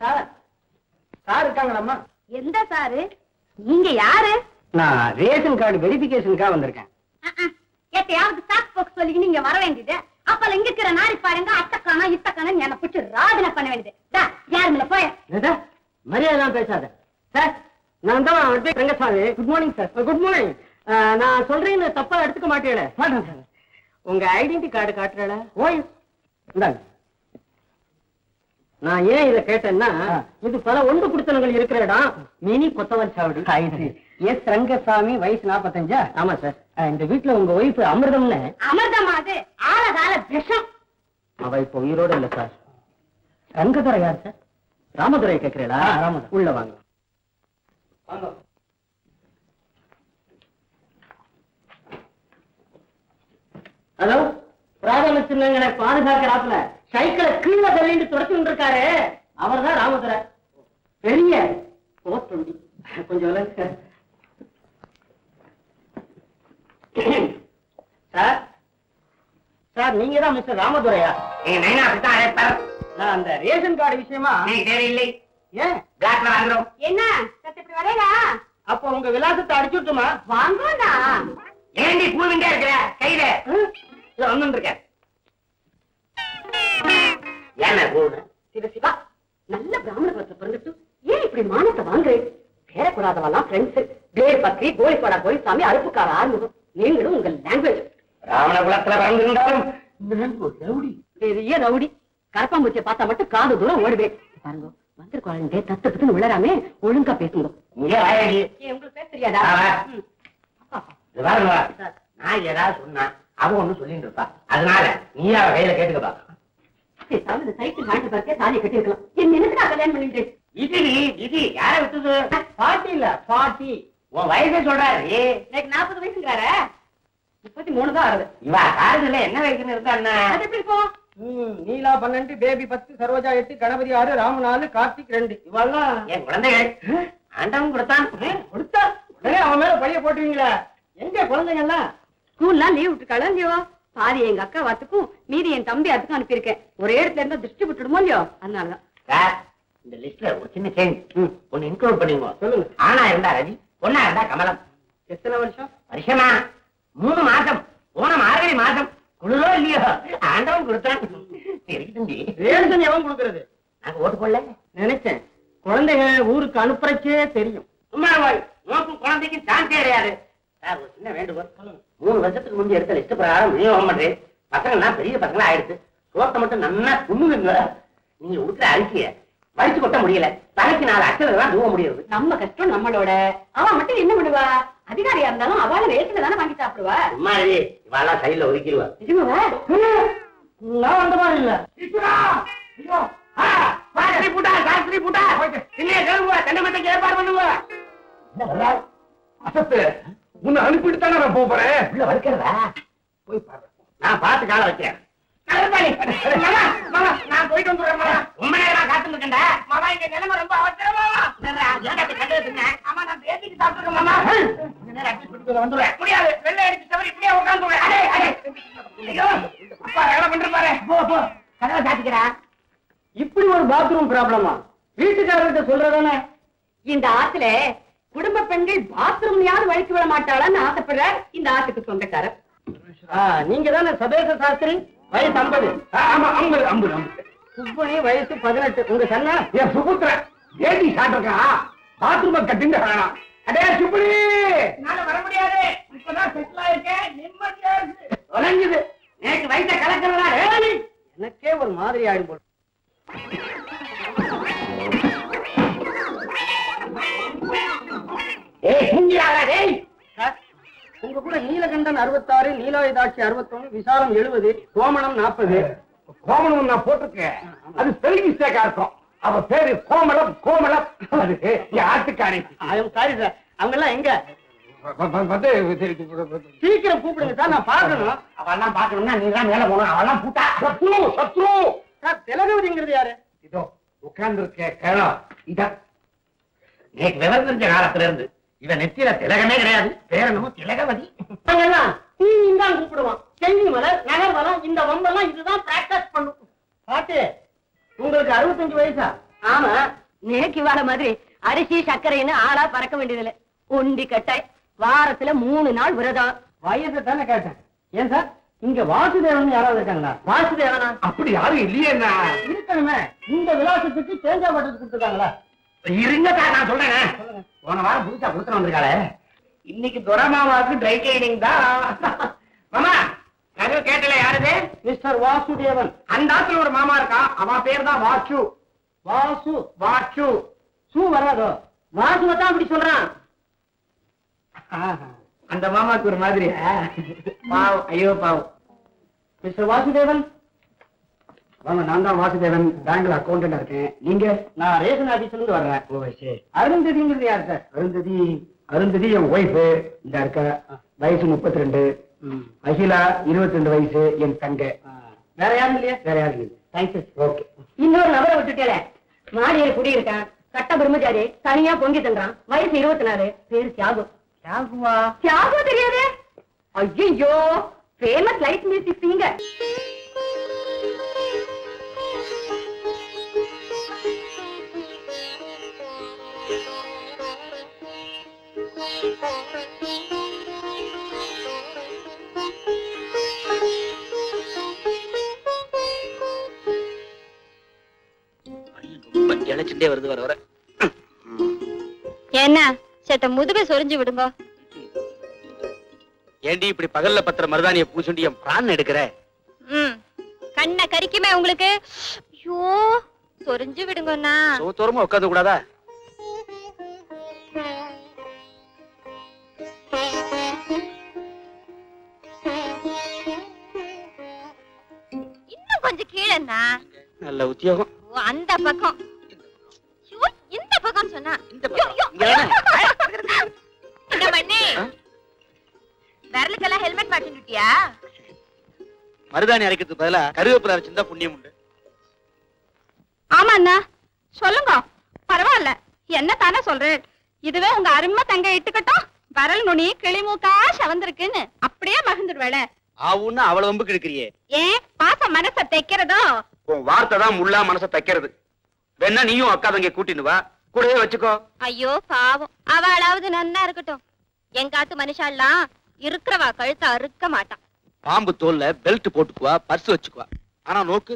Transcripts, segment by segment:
Sir sir இருக்காங்களாம்மா? எந்த sir? நீங்க யாரு? நான் ரேஷன் கார்டு வெரிஃபிகேஷனுக்காக வந்திருக்கேன். எத்தையாவது சாக் போக்கு சொல்லி நீங்க வர வேண்டியது. அப்ப இங்க இருக்கிற நாரி பாருங்க அத்தக்கானா இத்தக்கானா என்ன பிடிச்சி ராதனை பண்ண வேண்டியது. யாருமில்ல போய மரியாதை பேசாத சார். நான் தான் Rangasamy. Good morning sir. Good morning. நான் சொல்றேன்னு தப்பா எடுத்துக்க மாட்டேன். உங்க ஐடென்டி கார்டு காட்டுறல? ஓய் இந்தாங்க. நான் ஏன் இதை கேட்டேன்னா, இது பல ஒன்று குடுத்தனங்கள் இருக்கிற இடம். மினி கொத்தவன் சாவடி. எஸ் ரங்கசாமி, வயசு 45. ஆமா சார். இந்த வீட்டுல உங்க ஒய்ஃப் அமிர்தம்னு. அமிர்தமா? அது ஆழகால விஷம். அவ இப்ப உயிரோட இல்ல சார். ரங்கதுரை யார் சார்? ராமதுரை கேட்கிறீங்களா? ராமதுரை. உள்ள வாங்க. ஹலோ, பிராதம பாதுகாக்கிறாப்புல சைக்கிளை கீழே தள்ளிட்டு துடைச்சு இருக்காரு. அவர் தான் ராமதுரை. பெரிய போட்டு கொஞ்சம் சார். சார் நீங்க தான் மிஸ்டர் ராமதுரையா? நான் அந்த ரேஷன் கார்டு விஷயமா தேவையில்லை. ஏன் என்ன இப்படி வரையா? அப்ப உங்க விலாசத்தை அடிச்சுட்டுமா? வாங்கடா. ஏண்டி பூவிண்டே இருக்கிற கையில வந்து இருக்க? ஏன் சிவா நல்ல பிராமண குலத்தை பிறந்துட்டு ஏன் இப்படி மானத்தை வாங்குறேன்? பேரக்கூடாதவெல்லாம் ஃப்ரெண்ட்ஸ். பேர் பக்ரி, கோழிப்பாடா கோயில்சாமி, அறுப்புக்கார ஆறுமுகம். நீங்களும் உங்க லாங்குவேஜ். ராவண குலத்துல பிறந்திருந்தாலும் பெரிய ரவுடி. கரப்பாம்பூச்சியை பார்த்தா மட்டும் காது தூரம் ஓடுவேன். பாருங்க வந்திருக்கோம். தத்துன்னு விழறாமே, ஒழுங்கா பேசுங்க. உங்களுக்கு பேச தெரியாதா? நான் ஏதாவது சொன்னா அவ ஒண்ணு சொல்லிட்டு இருப்பா. அதனால நீ அவ கையில கேட்டுக்கப்பா. சைக்கிள் நாட்டு பார்க்க தாலியை கட்டிருக்கலாம். என்ன என்னத்துக்கு கல்யாணம் பண்ணிட்டு? இது யார விட்டுது? பாட்டி இல்ல, பாட்டி. உன் வயசை சொல்றாரு. எனக்கு 40 வயசுங்கிறார. 33 தான் ஆகுது. இவா காலத்துல என்ன வயசுன்னு இருந்தா என்ன? அது எப்படி இருக்கும்? நீலா 12, பேபி 10, சரோஜா 8, கணபதி 6, ராமு 4, கார்த்திக் 2. இவெல்லாம் என் குழந்தைகள். ஆண்டவன் கொடுத்தான். கொடுத்தா உடனே அவன் மேல பழிய போட்டுவீங்களா? எங்க குழந்தைங்கலாம்? ஸ்கூல்லாம் லீவ் விட்டுருக்காளோ இல்லையோ? பாதி எங்க அக்கா வாத்துக்கும் மீதி என் தம்பி அதுக்கும் அனுப்பியிருக்கேன். ஒரே இடத்துல இருந்தா திருஷ்டி விட்டுடுமோ இல்லையோ? அதனாலதான். இந்த லிஸ்ட்ல ஒரு சின்ன சேஞ்ச் ஒன்னு இன்க்ளூட் பண்ணிங்க. சொல்லுங்க. ஆனா இருந்தா ரவி, பொண்ணா இருந்தா கமலம். எத்தனை வருஷம்? வருஷமா 3 மாசம். போன மார்கழி மாசம். குளிரோ இல்லையோ ஆண்டவன் கொடுத்தான். ரேஷன் எவன் கொடுக்கறது? நாங்க ஓட்டு போடல நினைச்சேன். குழந்தைங்க ஊருக்கு அனுப்புறச்சே தெரியும். சும்மா நோக்கும் குழந்தைக்கு சான்ஸே கிடையாது. சார் ஒரு சின்ன வேண்டுகோள். 3 வருஷத்துக்கு முந்தைய எடுத்த லிஸ்ட் பிரகாரம் விநியோகம் பண்றேன். பசங்கள்லாம் பெரிய பசங்களா ஆயிடுச்சு. சோத்தை மட்டும் நல்லா துண்ணுங்க. நீங்க உடுக்கிற அரிசிய வலிச்சு கொட்ட முடியல. தலைக்கு 4 அச்சலாம் தூவ முடியாது. நம்ம கஷ்டம் நம்மளோட. அவன் மட்டும் என்ன பண்ணுவா? அதிகாரியா இருந்தாலும் அவளை ரேஷன்ல தானே வாங்கி சாப்பிடுவா. சும்மாவே இவாளா சைடுல ஒதுக்கிடுவா. நான் அந்த மாதிரி இல்ல. சாஸ்திரி பூட்டா, சாஸ்திரி பூட்டா. இல்லையே கேளுவா, கண்டமத்தைக்கு ஏற்பாடு பண்ணுவா. அசத்து உன்னை அனுப்பிட்டு தானே நான் போறேன். உள்ள வளர்க்கிறதா? போய் பாரு. நான் பார்த்து கால வைக்கிறேன். நான் போயிட்டு வந்துடுறேன். ரொம்ப நேரம் காத்து இருக்கேன்டா. மாமா இங்க நிலைமை ரொம்ப அவசரமா. ஆமா நான் பேசிட்டு சாப்பிட்டுருக்கேன் மாமா. வந்துடுறேன். முடியாது. வெள்ளை அடிச்சு தவிர இப்படியே உட்காந்துருவேன். கதவை சாத்திக்கிறா. இப்படி ஒரு பாத்ரூம் ப்ராப்ளமா? வீட்டுக்காரர்கிட்ட சொல்றதானே? இந்த ஆத்துல குடும்ப பெண்கள் பாத்ரூம்லயாவது வழிக்கு விட மாட்டாளான்னு ஆசைப்படுற இந்த ஆத்துக்கு சொந்தக்காரர். நீங்க தானே சபேச சாஸ்திரி? வயசு 50. ஆமா 50. சுப்பனி வயசு 18. உங்க சன்னா என் சுபுத்திரன் ஏடி சாப்பிட்டுருக்கா. பாத்ரூம கட்டிங்க வேணாம். அடே சுப்பனி, நாளை வர முடியாது. இப்பதான் செட்டில் ஆயிருக்கேன். நிம்மதியா இருக்கு. தொலைஞ்சுது. நேற்று வயசை கலக்கிறதா? எனக்கே ஒரு மாதிரி ஆயிடும் போது. உங்க கூட நீலகண்டன் 66, நீலோயதாட்சி 61, விசாலம் 70, கோமணம் 40. கோமணம் நான் போட்டிருக்கேன். அது ஸ்பெல்லிங் மிஸ்டேக்கா இருக்கும். அவ பேரு கோமளம். கோமளம் அது ஆட்டுக்காரி. அவங்க எல்லாம் எங்க? சீக்கிரம் கூப்பிடுங்க சார், நான் பாக்கணும். அவெல்லாம் பாக்கணும்னா நீ தான் மேல போகணும். அவெல்லாம் பூட்டா சத்ரு சத்ரு. திலகவதிங்கிறது யாரு? இதோ உட்கார்ந்து இருக்க கேளம். இதான் நேற்று விவரம் தெரிஞ்ச காலத்துல இருந்து இவன் நெத்தியில திலகமே கிடையாது. பேரனும் திலகவதி. தான் கூப்பிடுவான். செஞ்சி மலர், நகர் வளம், இந்த வம்பெல்லாம் இதுதான் பிராக்டிஸ் பண்ணும். பாட்டு உங்களுக்கு 65 வயசா? ஆமா, நேக்கு வாழ மாதிரி அரிசி சர்க்கரைன்னு ஆளா பறக்க வேண்டியதில்லை. உண்டி கட்டாய் வாரத்துல 3 நாள் விரதம். வயசை தானே கேட்டேன். ஏன் சார் இங்க வாசுதேவன் யாராவது இருக்காங்களா? வாசுதேவனா? அப்படி யாரும் இல்லையே. இருக்கணுமே. இந்த விலாசத்துக்கு தேங்காய் பட்டது கொடுத்துருக்காங்களா? இருங்க சார், நான் சொல்றேன். போன வாரம் புதுசா கொடுத்துட்டு வந்திருக்காளே, இன்னைக்கு துரமாவாக்கு ட்ரை கிளீனிங் தான். மாமா கதவு கேட்டல, யாருது? மிஸ்டர் வாசுதேவன். அந்த ஆத்துல ஒரு மாமா இருக்கா, அவன் பேர் தான் வாச்சு. வாசு வாச்சு சூ வராதோ? வாசுவை தான் அப்படி சொல்றான். அந்த மாமாக்கு ஒரு மாதிரி பாவம். ஐயோ பாவம். மிஸ்டர் வாசுதேவன் வாங்க. நான் தான் வாசுதேவன், பேங்க்ல அக்கௌண்டன்டா இருக்கேன். நீங்க? நான் ரேஷன் ஆபீஸ்ல இருந்து வர்றேன். ஓ சரி. அருந்ததிங்கிறது யாரு சார்? அருந்ததி என் ஒய்ஃப். இந்த இருக்க வயசு 32. அகிலா 22 வயசு, என் தங்க. வேற யாரும் இல்லையா? வேற யாரும் இல்லை. தேங்க்யூ. ஓகே. இன்னொரு நபரை விட்டுட்டே மாடியில குடியிருக்கான், கட்ட பிரம்மச்சாரி, தனியா பொங்கி தந்துறான், வயசு 24, பேரு தியாகு. தியாகுவா? தியாகு தெரியாது? ஐயோ, ஃபேமஸ் லைட் மியூசிக் சிங்கர். இழைச்சுட்டே வருது வர வர. என்ன சேட்ட முதுக சொரிஞ்சு விடுங்க. ஏண்டி இப்படி பகல்ல பத்திர மருதானிய பூசுண்டி என் பிரான் எடுக்கிற? கண்ணை கரிக்குமே உங்களுக்கு. ஐயோ, சொரிஞ்சு விடுங்கண்ணா. சோத்தோரமா உட்காந்து கூடாதா? இன்னும் கொஞ்சம் கீழேண்ணா. நல்ல உத்தியோகம். அந்த பக்கம். இந்த பக்கம் சொன்னா என்ன பண்ணி விரலுக்கெல்லாம் ஹெல்மெட் மாட்டிட்டியா? மருதாணி அரைக்கிறதுக்கு பதிலா கருவேப்பிலை அரைச்சிருந்தா புண்ணியம் உண்டு. ஆமா அண்ணா, சொல்லுங்க. பரவாயில்ல, என்ன தானே சொல்றேன். இதுவே உங்க அருமை தங்க இட்டுக்கட்டும், வரல் நுனி கிளிமூக்கா சவந்திருக்குன்னு அப்படியே மகிழ்ந்துடுவேள. ஆவுன்னா அவ்வளவு வம்புக்கு இருக்கிறியே. ஏன் பாச மனசை தைக்கிறதோ? உன் வார்த்தை தான் முள்ளா மனசை தைக்கிறது. வேணா நீயும் அக்கா தங்க கூட்டின்னு வா, கூடவே வச்சுக்கோ. ஐயோ பாவம், அவளாவது நன்னா இருக்கட்டும். எங்காத்து மனுஷாலாம் இருக்கிறவா கழுத்த அறுக்க மாட்டான். பாம்பு தோல்ல பெல்ட் போட்டுக்குவா, பர்ஸ் வச்சுக்குவா. ஆனா நோக்கு,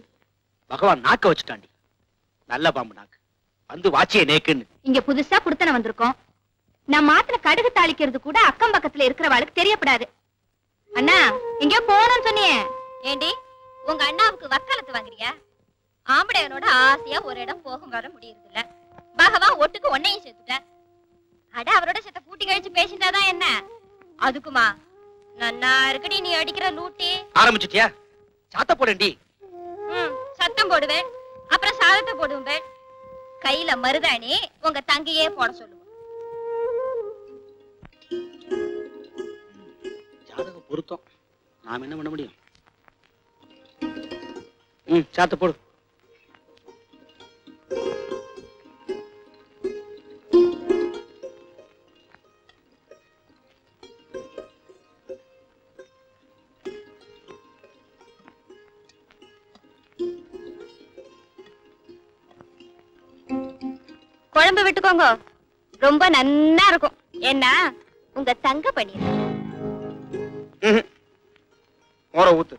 பகவான் நாக்க வச்சுட்டாண்டி. நல்ல பாம்பு நாக்கு வந்து வாச்சிய நேக்குன்னு. இங்க புதுசா புடுத்தன வந்திருக்கோம். நான் மாத்திர கடுகு தாளிக்கிறது கூட அக்கம் பக்கத்துல இருக்கிறவாளுக்கு தெரியப்படாது. அண்ணா இங்க போனோம்னு சொன்னியே, ஏண்டி உங்க அண்ணாவுக்கு வக்காலத்து வாங்குறியா? ஆம்படையனோட ஆசையா ஒரு இடம் போகும் வர முடியறது இல்ல. பகவான் ஒட்டுக்கு ஒன்னையும் சேர்த்துட்ட. அட அவரோட சேர்த்த கூட்டி கழிச்சு பேசிட்டாதான் என்ன? அதுக்குமா நன்னா இருக்குடி நீ அடிக்கிற லூட்டி. ஆரம்பிச்சிட்டியா? சாத்த போடண்டி. சத்தம் போடுவேன், அப்புறம் சாதத்தை போடுவேன். கையில மருதாணி உங்க தங்கையே போட சொல்லுவோம். ஜாதகம் பொருத்தம், நாம என்ன பண்ண முடியும்? சாத்த போடு. குழம்பு விட்டுக்கோங்க, ரொம்ப நன்னா இருக்கும். என்ன உங்க தங்க பண்ணிரு. மோர ஊத்து.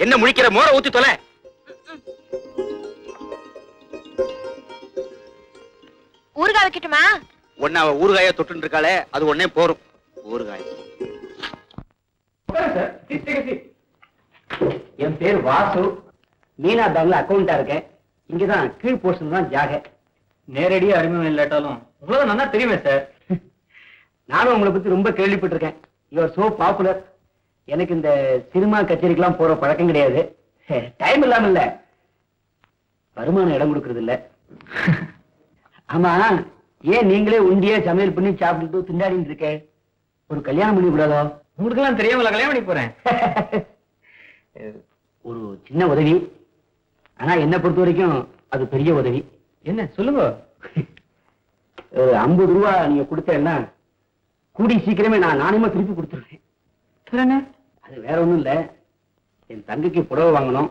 என்ன முழிக்கிற? மோர ஊத்தி தொலை. ஊறுகாய் வைக்கட்டுமா? ஒன்னு அவ ஊறுகாய தொட்டு இருக்காளே, அது ஒன்னே போரும். ஊறுகாய். என் பேர் வாசு, மீனா பேங்க்ல அக்கௌண்டா இருக்கேன். இங்கதான் கீழ் போர்ஷன் தான் ஜாக. நேரடியா அறிமுகம் இல்லாட்டாலும் உங்களுக்கு நல்லா தெரியுமே சார். நானும் உங்களை பத்தி ரொம்ப கேள்விப்பட்டிருக்கேன். You are so popular. எனக்கு இந்த சினிமா கச்சேரிக்கெல்லாம் போற பழக்கம் கிடையாது. டைம் இல்லாம இல்ல, வருமானம் இடம் கொடுக்கறது இல்ல. ஆமா, ஏன் நீங்களே உண்டியே சமையல் பண்ணி சாப்பிட்டு திண்டாடிட்டு இருக்க? ஒரு கல்யாணம் பண்ணி கூடாதோ? உங்களுக்கு எல்லாம் தெரியாமல கல்யாணம் பண்ணி போறேன். ஒரு சின்ன உதவி, ஆனா என்ன பொறுத்த வரைக்கும் அது பெரிய உதவி. என்ன சொல்லுங்க. ஒரு 50 ரூபா நீங்க கொடுத்தேன்னா கூடி சீக்கிரமே நான் நானேமா திருப்பி கொடுத்துருவேன். அது வேற ஒண்ணும் இல்ல, என் தங்கைக்கு புடவை வாங்கணும்.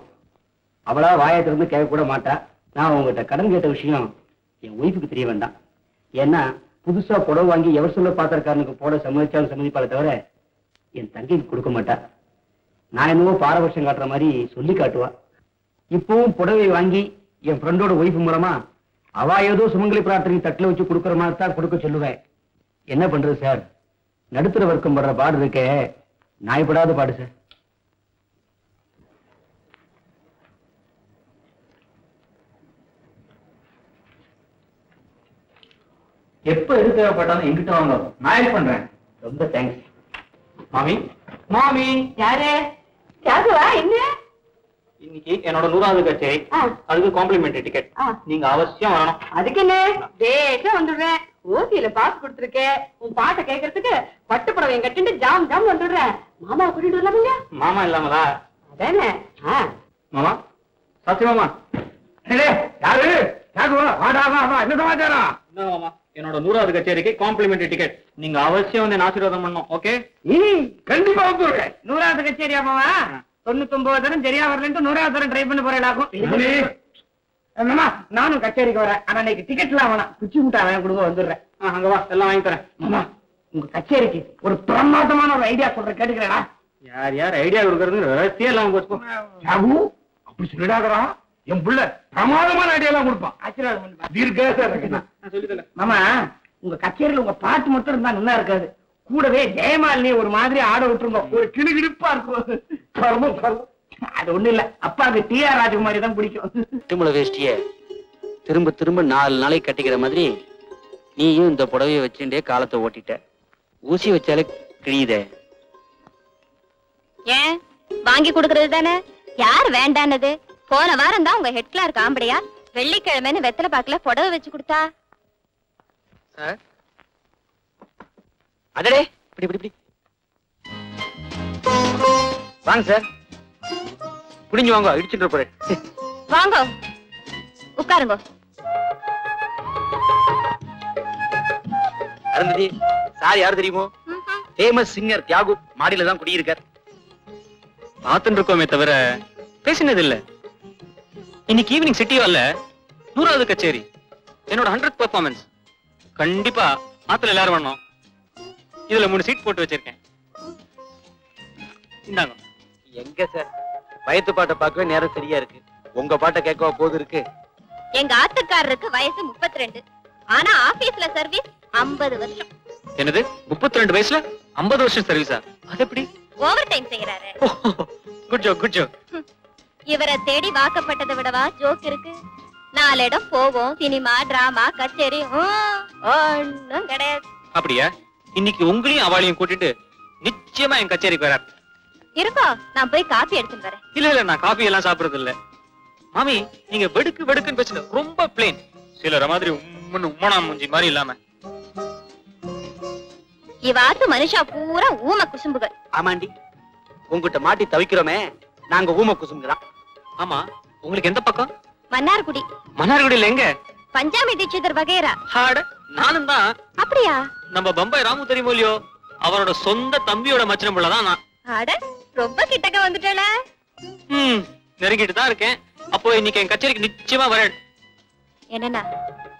அவளா வாயை திறந்து கேட்க கூட மாட்டா. நான் உங்ககிட்ட கடன் கேட்ட விஷயம் என் ஒய்ஃபுக்கு தெரிய வேண்டாம். ஏன்னா புதுசா புடவை வாங்கி எவர் சொல்ல பாத்திரக்காரனுக்கு போட சம்மதிச்சாலும் சம்மதிப்பாளே தவிர என் தங்கைக்கு கொடுக்க மாட்டா. நான் என்னவோ பாரபட்சம் காட்டுற மாதிரி சொல்லி காட்டுவா. இப்பவும் புடவை வாங்கி என் ஃப்ரெண்டோட ஒய்ஃப் மூலமா அவ ஏதோ சுமங்கலி பிரார்த்தனை தட்டுல வச்சு கொடுக்கற மாதிரி தான் கொடுக்க சொல்லுவேன். என்ன பண்றது சார்? நடுத்தர வர்க்கம் படுற பாடு இருக்க நாய்படாத பாடு சார். எப்ப எது தேவைப்பட்டாலும் எங்கிட்ட வாங்க, நான் ஹெல்ப் பண்றேன். ரொம்ப தேங்க்ஸ். மாமி மாமி யாரு யாருவா என்ன இன்னைக்கு என்னோட 100வது கச்சேரி, அதுக்கு காம்ப்ளிமெண்டரி டிக்கெட். நீங்க அவசியம் வரணும். அதுக்கு என்ன டேட்டா வந்துடுறேன். ஓசியில பாஸ் கொடுத்துருக்கேன். உன் பாட்டை கேட்கறதுக்கு பட்டு புடவை கட்டிட்டு ஜாம் ஜாம் வந்துடுறேன். மாமா கூட்டிட்டு வரலாமுங்க? மாமா இல்லாமலா? அதானே. மாமா சத்தியமாமா யாரு என்ன சமாச்சாரம்? மாமா என்னோட 100வது கச்சேரிக்கு காம்ப்ளிமெண்டரி டிக்கெட். நீங்க அவசியம் வந்து ஆசீர்வாதம் பண்ணணும். ஓகே கண்டிப்பா வந்துடுறேன். 100வது கச்சேரி அம்மாவா? 99 தரம் சரியா வரலன்ட்டு 100வது தரம் ட்ரை பண்ண போறேன். நானும் கச்சேரிக்கு வரேன். ஆனா இன்னைக்கு டிக்கெட்லாம் வேணாம், குச்சி முட்டா வேணா கொடுங்க, வந்துடுறேன். அங்க வா, எல்லாம் வாங்கி தரேன். மாமா உங்க கச்சேரிக்கு ஒரு பிரமாதமான ஒரு ஐடியா சொல்றேன், கேட்டுக்கிறேன். யார் யார் ஐடியா கொடுக்கறது ரகசியம் எல்லாம் போச்சுக்கோ. அப்படி சொல்லிடாதரா, என் புள்ள பிரமாதமான ஐடியா எல்லாம் கொடுப்பான். ஆசீர்வாதம் பண்ணுப்பா. சொல்லிதல மாமா உங்க கச்சேரியில உங்க பாட்டு மட்டும் இருந்தா நல்லா இருக்காது. கூடவே ஜெயமாலினி ஒரு மாதிரி ஆட விட்டுருங்க, ஒரு கிடுகிடுப்பா இருக்கும். அது ஒண்ணு இல்ல, அப்பாவுக்கு டி.ஆர். ராஜகுமாரி தான் பிடிக்கும். திருமல வேஷ்டிய திரும்ப திரும்ப 4 நாளைக்கு கட்டிக்கிற மாதிரி நீயும் இந்த புடவைய வச்சுட்டே காலத்தை ஓட்டிட்ட. ஊசி வச்சாலே கிழியுதே. ஏன் வாங்கி கொடுக்கறது தானே? யார் வேண்டானது? போன வாரம் தான் உங்க ஹெட் கிளார்க் ஆம்படையா வெள்ளிக்கிழமைன்னு வெத்தலை பாக்கல புடவை வச்சு கொடுத்தா. அடடே இப்படி இப்படி இப்படி வாங்க சார், புடிஞ்சு வாங்க, இடிச்சுட்டு போறேன். வாங்க உட்காருங்க. அருந்ததி சார் யாரு தெரியுமோ? ஃபேமஸ் சிங்கர் தியாகு மாடியில தான் குடியிருக்கார். பார்த்துட்டு இருக்கோமே தவிர பேசினது இல்ல. இன்னைக்கு ஈவினிங் சிட்டி ஹால்ல 100வது கச்சேரி, என்னோட 100th பெர்ஃபார்மன்ஸ். கண்டிப்பா ஆத்துல எல்லாரும் வரணும். இதுல 3 சீட் போட்டு வச்சிருக்கேன். இந்தாங்க. எங்க சார் வயத்து பாட்டை பார்க்கவே நேரம் சரியா இருக்கு, உங்க பாட்டை கேட்கவா போது இருக்கு. எங்க ஆத்துக்காரருக்கு வயசு 32, ஆனா ஆபீஸ்ல சர்வீஸ் 50 வருஷம். என்னது 32 வயசுல 50 வருஷம் சர்வீஸா? அது எப்படி? ஓவர் டைம் செய்யறாரு. Good joke good joke. இவரை தேடி வாக்கப்பட்டதை விடவா ஜோக் இருக்கு? 4 இடம் போவோம், சினிமா டிராமா கச்சேரி ஒண்ணும் கிடையாது. அப்படியா? இன்னைக்கு உங்களையும் அவளையும் கூட்டிட்டு நிச்சயமா என் கச்சேரிக்கு வரார். இருக்கோ, நான் போய் காபி எடுத்துட்டு வரேன். இல்ல நான் காபி எல்லாம் சாப்பிடுறது இல்ல. மாமி நீங்க வெடுக்கு வெடுக்குன்னு பேசுங்க, ரொம்ப பிளேன். சிலர மாதிரி உம்மனா மூஞ்சி மாதிரி இல்லாம. இவாத்து மனுஷா பூரா ஊம குசும்புகள். ஆமாண்டி, உங்ககிட்ட மாட்டி தவிக்கிறோமே நாங்க ஊம குசும்புதான். ஆமா, உங்களுக்கு எந்த பக்கம்? மன்னார்குடி. மன்னார்குடியில எங்க? பஞ்சாமி தீட்சிதர் வகைரா. ஹாட நானும் தான். அப்படியா? நம்ம பம்பாய் ராமு தெரியுமோ இல்லையோ, அவரோட சொந்த தம்பியோட மச்சனம் புள்ளதான் நான். அட ரொம்ப கிட்டக்க வந்துட்டல. நெருங்கிட்டு தான் இருக்கேன். அப்போ இன்னைக்கு என் கச்சேரிக்கு நிச்சயமா வரேன். என்னன்னா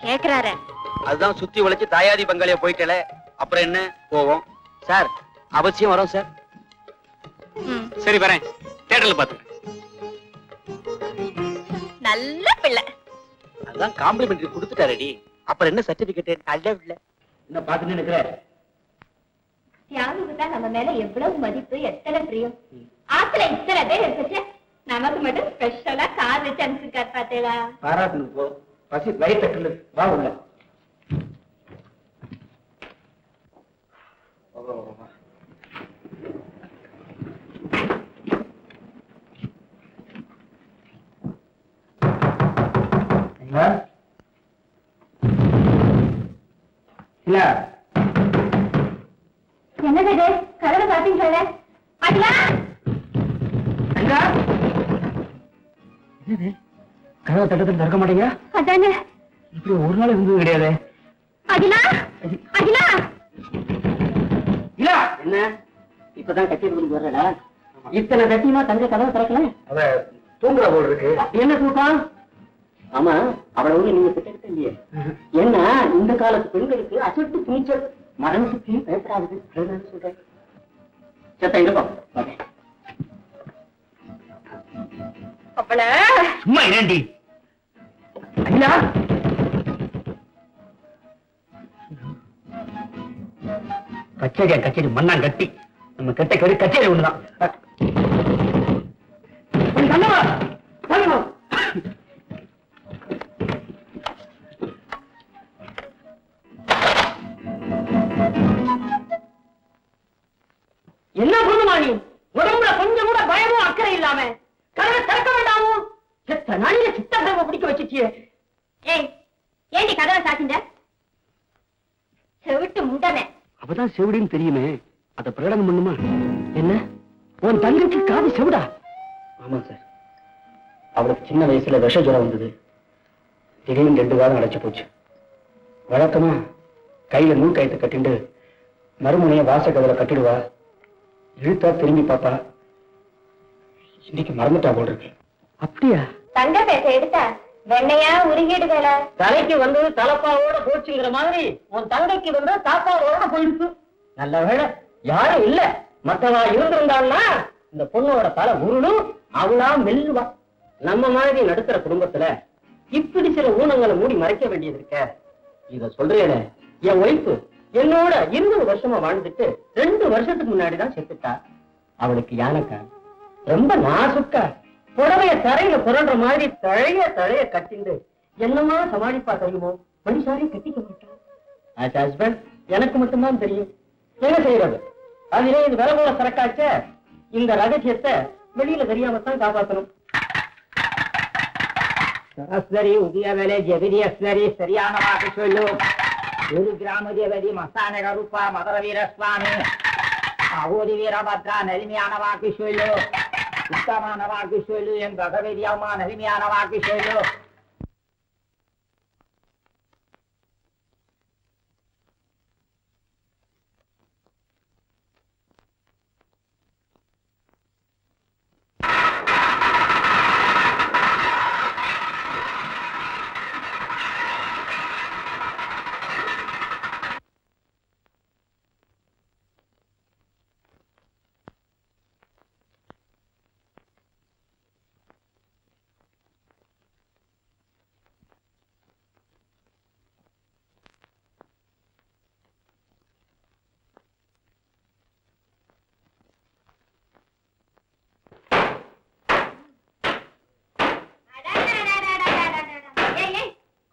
கேக்குறாரு? அதுதான் சுத்தி உழைச்சு தாயாதி பங்காளியா போயிட்டல, அப்புறம் என்ன போவோம். சார் அவசியம் வரோம் சார். சரி வரேன், தியேட்டர்ல பாத்துக்கிறேன். நல்ல பிள்ளை. அதுதான் காம்ப்ளிமெண்டரி கொடுத்துட்டாரடி, அப்புறம் என்ன சர்டிபிகேட்? நல்ல இல்ல என்ன பாத்துட்டு நிக்கிற? தியாகுக்கு தான் நம்ம மேல எவ்வளவு மதிப்பு, எத்தனை பிரியம். ஆத்துல இத்தனை பேர் இருந்துச்சு, நமக்கு மட்டும் ஸ்பெஷலா கார் வச்சு அனுப்பிச்சிருக்காரு பாத்தீங்களா? பாராட்டணும் போ, பசி வயிற்று வா உள்ள. என்னது கதவை பாத்தீங்களா? அடியா கதவை தட்டத்தில் திறக்க மாட்டீங்க? அதானே, இப்படி ஒரு நாள் இருந்தது கிடையாது. அகிலா அகிலா இல்ல என்ன இப்பதான் கச்சேரி பண்ணி வர்றடா. இத்தனை கட்டியமா தங்க கதவை திறக்கல. அவ தூங்குற போல் இருக்கு. என்ன தூக்கம்? ஆமா அவளை ஒண்ணு நீங்க திட்ட இல்லையே. ஏன்னா இந்த காலத்து பெண்களுக்கு அசட்டு துணிச்சல் மரண சுற்றியும் பயப்படாது சொல்றேன். சேத்தா இருப்பா அப்பல சும்மா இரண்டி ஐயா. கச்சேரி மண்ணான் கட்டி நம்ம கெட்ட கறி கச்சேரி ஒண்ணுதான். என்ன பொண்ணுமா நீ? உடம்புல கொஞ்சம் கூட பயமும் அக்கறை இல்லாம கதவை திறக்க வேண்டாமோ? செத்த நாளில சித்தப்பிரம பிடிக்க வச்சிச்சியே. ஏய் ஏண்டி கதவை சாத்திண்ட? செவிட்டு முண்டமே. அவதான் செவிடின்னு தெரியுமே, அத பிரகடனம் பண்ணுமா? என்ன உன் தங்கைக்கு காது செவிடா? ஆமா சார், அவளுக்கு சின்ன வயசுல விஷ ஜுரம் வந்தது. திடீர்னு 2 வாரம் அடைச்சு போச்சு. வழக்கமா கையில நூல் கயத்தை கட்டிண்டு மறுமுனைய வாசக்கதவை கட்டிடுவா. இழுத்தா திரும்பி பாப்பா. இன்னைக்கு மறந்துட்டா போல் இருக்கு. அப்படியா? தங்க பேச எடுத்தா வெண்ணையா உருகிடுவேல. தலைக்கு வந்து தலப்பாவோட போச்சுங்கிற மாதிரி உன் தங்கைக்கு வந்து தாப்பாவோட போயிடுச்சு. நல்ல வேளை யாரும் இல்ல. மத்தவா இருந்திருந்தான்னா இந்த பொண்ணோட தலை உருளும், அவளா மெல்லுவா. நம்ம மாதிரி நடுத்தர குடும்பத்துல இப்படி சில ஊனங்களை மூடி மறைக்க வேண்டியது இருக்க. இத சொல்றேன், என் ஒய்ஃபு என்னோட 20 வருஷமா வாழ்ந்துட்டு 2 வருஷத்துக்கு முன்னாடிதான் செத்துட்டா. அவளுக்கு யானைக்கா ரொம்ப நாசுக்கா புடவைய தரையில புரண்ட மாதிரி தழைய கட்டிண்டு என்னமா சமாளிப்பா தெரியுமோ? மனுஷாரி கட்டிக்க மாட்டான். ஹஸ்பண்ட் எனக்கு மட்டும்தான் தெரியும். என்ன செய்யறது? அதிலே இது வில போல சரக்காச்ச. இந்த ரகசியத்தை வெளியில தெரியாமத்தான் காப்பாற்றணும். சரஸ்வரி உதயவேலை ஜெகதி அஸ்வரி சரியான வாக்கு சொல்லு. ஒரு கிராம தேவதி மஸ்தானக ரூபா மதுர வீரஸ்வாமி அகோதி வீரபத்ரா நெருமையான வாக்கு சொல்லு. உத்தமான வாக்கு சொல்லு. என் பகவதி அம்மா நெருமையான வாக்கு சொல்லு.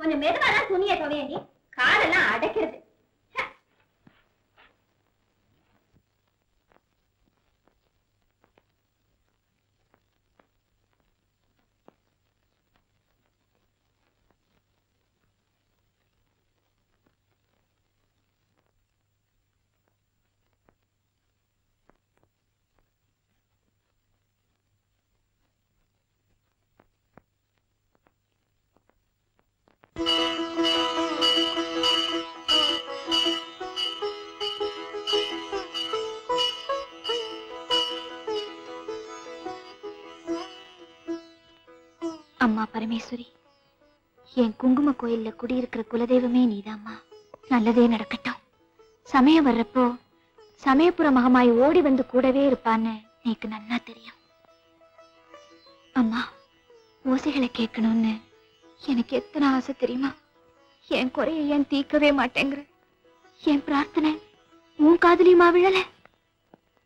கொஞ்சம் மெதுவாதான் துணியை துவையண்டி, காலெல்லாம் அடைக்கிறது. அம்மா பரமேஸ்வரி, என் குங்கும கோயில்ல குடியிருக்கிற குலதெய்வமே நீதாம்மா. நல்லதே நடக்கட்டும். சமயம் வர்றப்போ சமயபுர மகமாய் ஓடி வந்து கூடவே இருப்பான்னு எனக்கு நன்னா தெரியும். அம்மா, ஓசைகளை கேட்கணும்னு எனக்கு எத்தனை ஆசை தெரியுமா? என் குறைய ஏன் தீர்க்கவே மாட்டேங்கிற? என் பிரார்த்தனை உன் காதலியுமா விழல?